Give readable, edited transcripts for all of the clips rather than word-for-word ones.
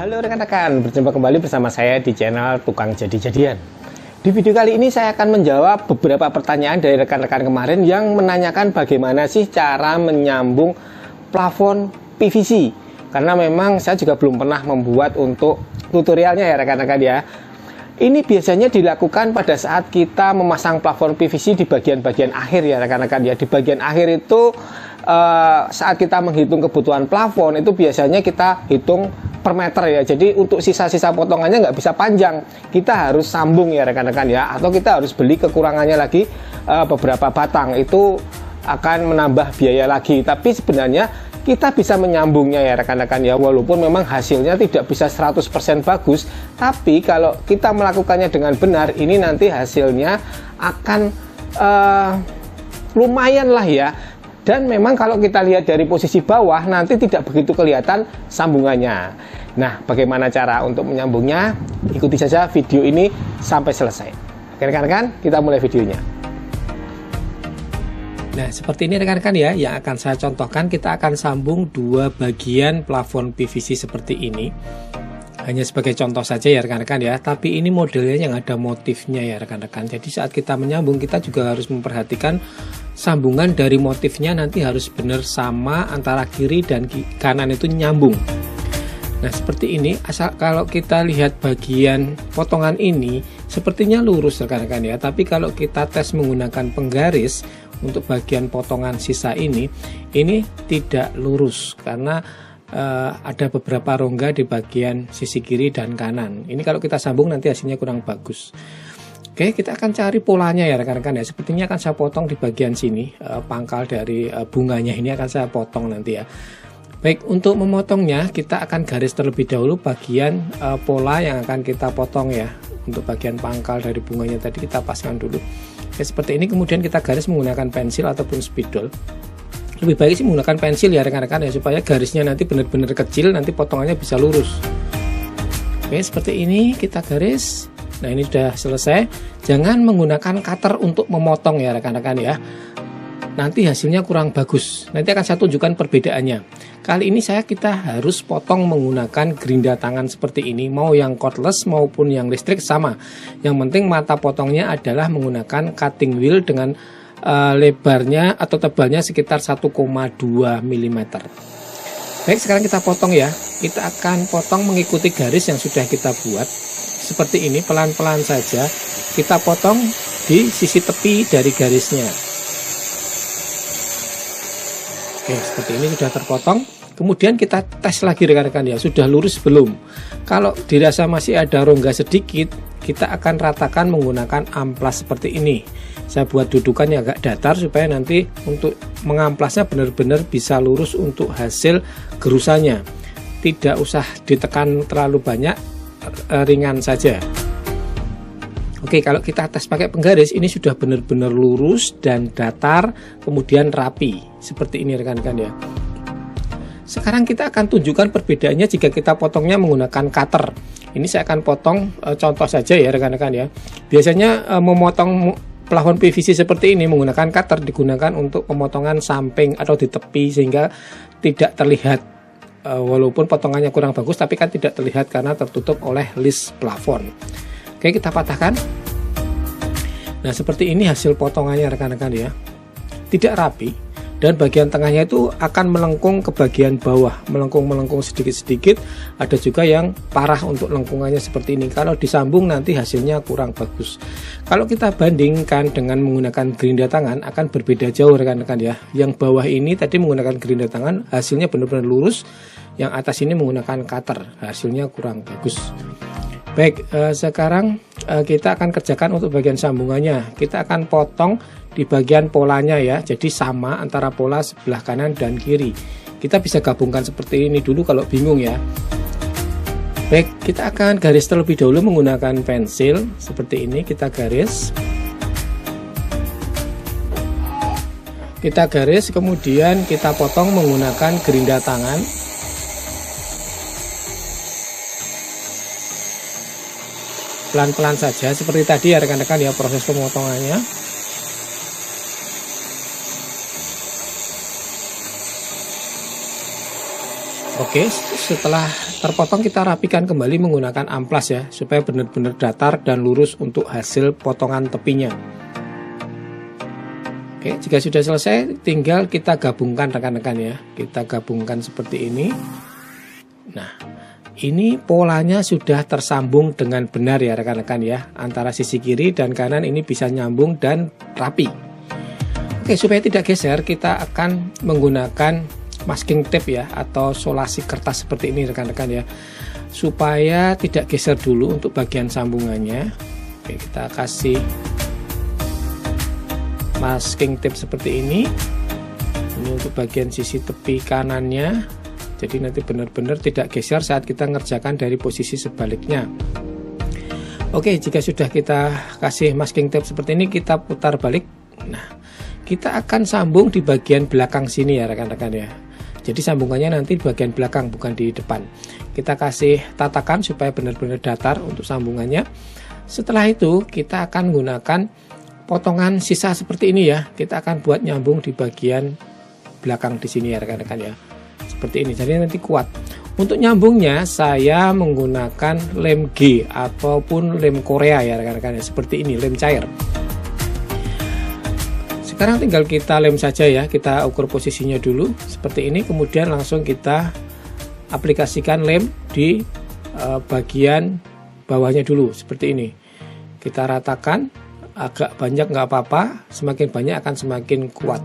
Halo rekan-rekan, berjumpa kembali bersama saya di channel Tukang Jadi-Jadian. Di video kali ini saya akan menjawab beberapa pertanyaan dari rekan-rekan kemarin yang menanyakan bagaimana sih cara menyambung plafon PVC. Karena memang saya juga belum pernah membuat untuk tutorialnya ya rekan-rekan ya. Ini biasanya dilakukan pada saat kita memasang plafon PVC di bagian-bagian akhir ya rekan-rekan ya. Di bagian akhir itu saat kita menghitung kebutuhan plafon itu biasanya kita hitung per meter ya. Jadi untuk sisa-sisa potongannya nggak bisa panjang, kita harus sambung ya rekan-rekan ya, atau kita harus beli kekurangannya lagi beberapa batang, itu akan menambah biaya lagi. Tapi sebenarnya kita bisa menyambungnya ya rekan-rekan ya, walaupun memang hasilnya tidak bisa 100% bagus, tapi kalau kita melakukannya dengan benar, ini nanti hasilnya akan lumayan lah ya. Dan memang kalau kita lihat dari posisi bawah nanti tidak begitu kelihatan sambungannya. Nah, bagaimana cara untuk menyambungnya? Ikuti saja video ini sampai selesai. Oke rekan-rekan, kita mulai videonya. Nah, seperti ini rekan-rekan ya, yang akan saya contohkan. Kita akan sambung dua bagian plafon PVC seperti ini. Hanya sebagai contoh saja ya rekan-rekan ya, tapi ini modelnya yang ada motifnya ya rekan-rekan. Jadi saat kita menyambung, kita juga harus memperhatikan sambungan dari motifnya nanti harus benar sama antara kiri dan kanan itu nyambung. Nah seperti ini, asal kalau kita lihat bagian potongan ini sepertinya lurus rekan-rekan ya, tapi kalau kita tes menggunakan penggaris untuk bagian potongan sisa ini tidak lurus karena ada beberapa rongga di bagian sisi kiri dan kanan. Ini kalau kita sambung nanti hasilnya kurang bagus. Oke, kita akan cari polanya ya rekan-rekan ya. Sepertinya akan saya potong di bagian sini, pangkal dari bunganya ini akan saya potong nanti ya. Baik, untuk memotongnya kita akan garis terlebih dahulu bagian pola yang akan kita potong ya. Untuk bagian pangkal dari bunganya tadi kita paskan dulu. Oke, seperti ini, kemudian kita garis menggunakan pensil ataupun spidol. Lebih baik sih menggunakan pensil ya rekan-rekan ya, supaya garisnya nanti benar-benar kecil, nanti potongannya bisa lurus. Oke, seperti ini kita garis. Nah ini sudah selesai. Jangan menggunakan cutter untuk memotong ya rekan-rekan ya, nanti hasilnya kurang bagus. Nanti akan saya tunjukkan perbedaannya. Kali ini kita harus potong menggunakan gerinda tangan seperti ini, mau yang cordless maupun yang listrik sama. Yang penting mata potongnya adalah menggunakan cutting wheel dengan lebarnya atau tebalnya sekitar 1,2 mm. Baik, sekarang kita potong ya. Kita akan potong mengikuti garis yang sudah kita buat. Seperti ini, pelan-pelan saja kita potong di sisi tepi dari garisnya. Oke, seperti ini sudah terpotong. Kemudian kita tes lagi rekan-rekan ya, sudah lurus belum. Kalau dirasa masih ada rongga sedikit, kita akan ratakan menggunakan amplas seperti ini. Saya buat dudukannya agak datar supaya nanti untuk mengamplasnya benar-benar bisa lurus untuk hasil gerusannya. Tidak usah ditekan terlalu banyak, ringan saja. Oke, kalau kita tes pakai penggaris ini sudah benar-benar lurus dan datar, kemudian rapi. Seperti ini rekan-rekan ya. Sekarang kita akan tunjukkan perbedaannya jika kita potongnya menggunakan cutter. Ini saya akan potong contoh saja ya rekan-rekan ya. Biasanya memotong plafon PVC seperti ini menggunakan cutter digunakan untuk pemotongan samping atau di tepi sehingga tidak terlihat, walaupun potongannya kurang bagus tapi kan tidak terlihat karena tertutup oleh list plafon. Oke, kita patahkan. Nah seperti ini hasil potongannya rekan-rekan ya, tidak rapi. Dan bagian tengahnya itu akan melengkung ke bagian bawah, melengkung sedikit-sedikit. Ada juga yang parah untuk lengkungannya seperti ini. Kalau disambung nanti hasilnya kurang bagus. Kalau kita bandingkan dengan menggunakan gerinda tangan akan berbeda jauh rekan-rekan ya. Yang bawah ini tadi menggunakan gerinda tangan hasilnya benar-benar lurus. Yang atas ini menggunakan cutter, hasilnya kurang bagus. Baik, sekarang kita akan kerjakan untuk bagian sambungannya. Kita akan potong di bagian polanya ya, jadi sama antara pola sebelah kanan dan kiri. Kita bisa gabungkan seperti ini dulu kalau bingung ya. Baik, kita akan garis terlebih dahulu menggunakan pensil seperti ini. Kita garis, kemudian kita potong menggunakan gerinda tangan. Pelan-pelan saja seperti tadi ya rekan-rekan ya proses pemotongannya. Oke, setelah terpotong kita rapikan kembali menggunakan amplas ya, supaya benar-benar datar dan lurus untuk hasil potongan tepinya. Oke, jika sudah selesai tinggal kita gabungkan rekan-rekan ya. Kita gabungkan seperti ini. Nah, ini polanya sudah tersambung dengan benar ya rekan-rekan ya. Antara sisi kiri dan kanan ini bisa nyambung dan rapi. Oke, supaya tidak geser kita akan menggunakan masking tape ya, atau solasi kertas seperti ini rekan-rekan ya, supaya tidak geser dulu untuk bagian sambungannya. Oke, kita kasih masking tape seperti ini untuk bagian sisi tepi kanannya, jadi nanti benar-benar tidak geser saat kita ngerjakan dari posisi sebaliknya. Oke, jika sudah kita kasih masking tape seperti ini, kita putar balik. Nah, kita akan sambung di bagian belakang sini ya rekan-rekan ya. Jadi sambungannya nanti di bagian belakang, bukan di depan. Kita kasih tatakan supaya benar-benar datar untuk sambungannya. Setelah itu kita akan gunakan potongan sisa seperti ini ya. Kita akan buat nyambung di bagian belakang di sini ya rekan-rekan ya. Seperti ini, jadi nanti kuat. Untuk nyambungnya saya menggunakan lem G ataupun lem Korea ya rekan-rekan ya. Seperti ini, lem cair. Sekarang tinggal kita lem saja ya, kita ukur posisinya dulu seperti ini, kemudian langsung kita aplikasikan lem di bagian bawahnya dulu seperti ini. Kita ratakan, agak banyak nggak apa-apa, semakin banyak akan semakin kuat.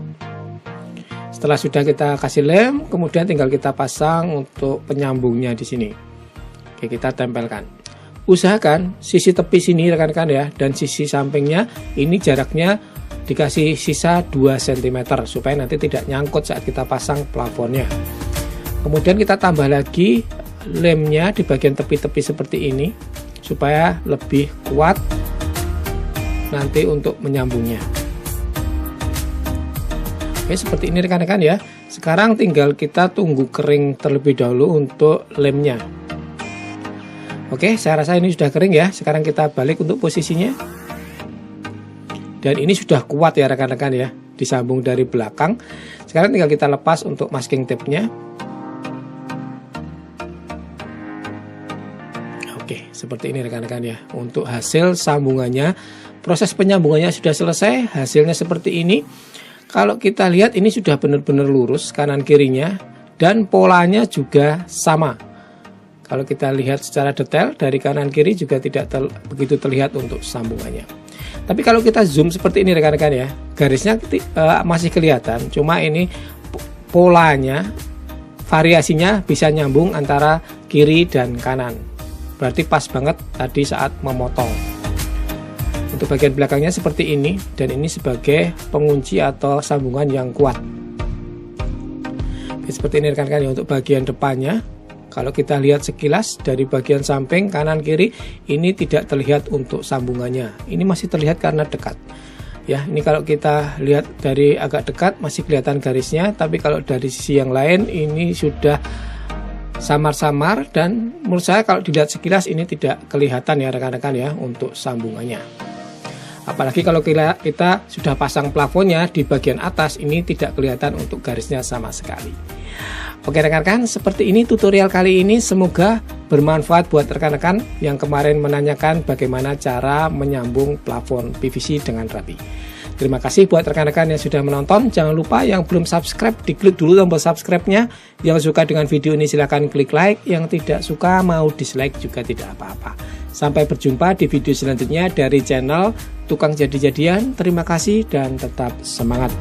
Setelah sudah kita kasih lem, kemudian tinggal kita pasang untuk penyambungnya di sini. Oke, kita tempelkan. Usahakan sisi tepi sini rekan-rekan ya, dan sisi sampingnya ini jaraknya dikasih sisa 2 cm supaya nanti tidak nyangkut saat kita pasang plafonnya. Kemudian kita tambah lagi lemnya di bagian tepi-tepi seperti ini supaya lebih kuat nanti untuk menyambungnya. Oke, seperti ini rekan-rekan ya. Sekarang tinggal kita tunggu kering terlebih dahulu untuk lemnya. Oke, saya rasa ini sudah kering ya. Sekarang kita balik untuk posisinya. Dan ini sudah kuat ya rekan-rekan ya, disambung dari belakang. Sekarang tinggal kita lepas untuk masking tape-nya. Oke, seperti ini rekan-rekan ya. Untuk hasil sambungannya, proses penyambungannya sudah selesai, hasilnya seperti ini. Kalau kita lihat ini sudah benar-benar lurus kanan kirinya, dan polanya juga sama. Kalau kita lihat secara detail dari kanan kiri juga tidak begitu terlihat untuk sambungannya. Tapi kalau kita zoom seperti ini rekan-rekan ya, garisnya masih kelihatan, cuma ini polanya, variasinya bisa nyambung antara kiri dan kanan. Berarti pas banget tadi saat memotong. Untuk bagian belakangnya seperti ini, dan ini sebagai pengunci atau sambungan yang kuat. Oke, seperti ini rekan-rekan ya. Untuk bagian depannya, kalau kita lihat sekilas dari bagian samping kanan kiri ini tidak terlihat untuk sambungannya. Ini masih terlihat karena dekat. Ya, ini kalau kita lihat dari agak dekat masih kelihatan garisnya, tapi kalau dari sisi yang lain ini sudah samar-samar, dan menurut saya kalau dilihat sekilas ini tidak kelihatan ya rekan-rekan ya untuk sambungannya. Apalagi kalau kita sudah pasang plafonnya di bagian atas, ini tidak kelihatan untuk garisnya sama sekali. Oke rekan-rekan, seperti ini tutorial kali ini, semoga bermanfaat buat rekan-rekan yang kemarin menanyakan bagaimana cara menyambung plafon PVC dengan rapi. Terima kasih buat rekan-rekan yang sudah menonton. Jangan lupa yang belum subscribe, diklik dulu tombol subscribe-nya. Yang suka dengan video ini silahkan klik like, yang tidak suka mau dislike juga tidak apa-apa. Sampai berjumpa di video selanjutnya dari channel Tukang Jadi-Jadian. Terima kasih dan tetap semangat.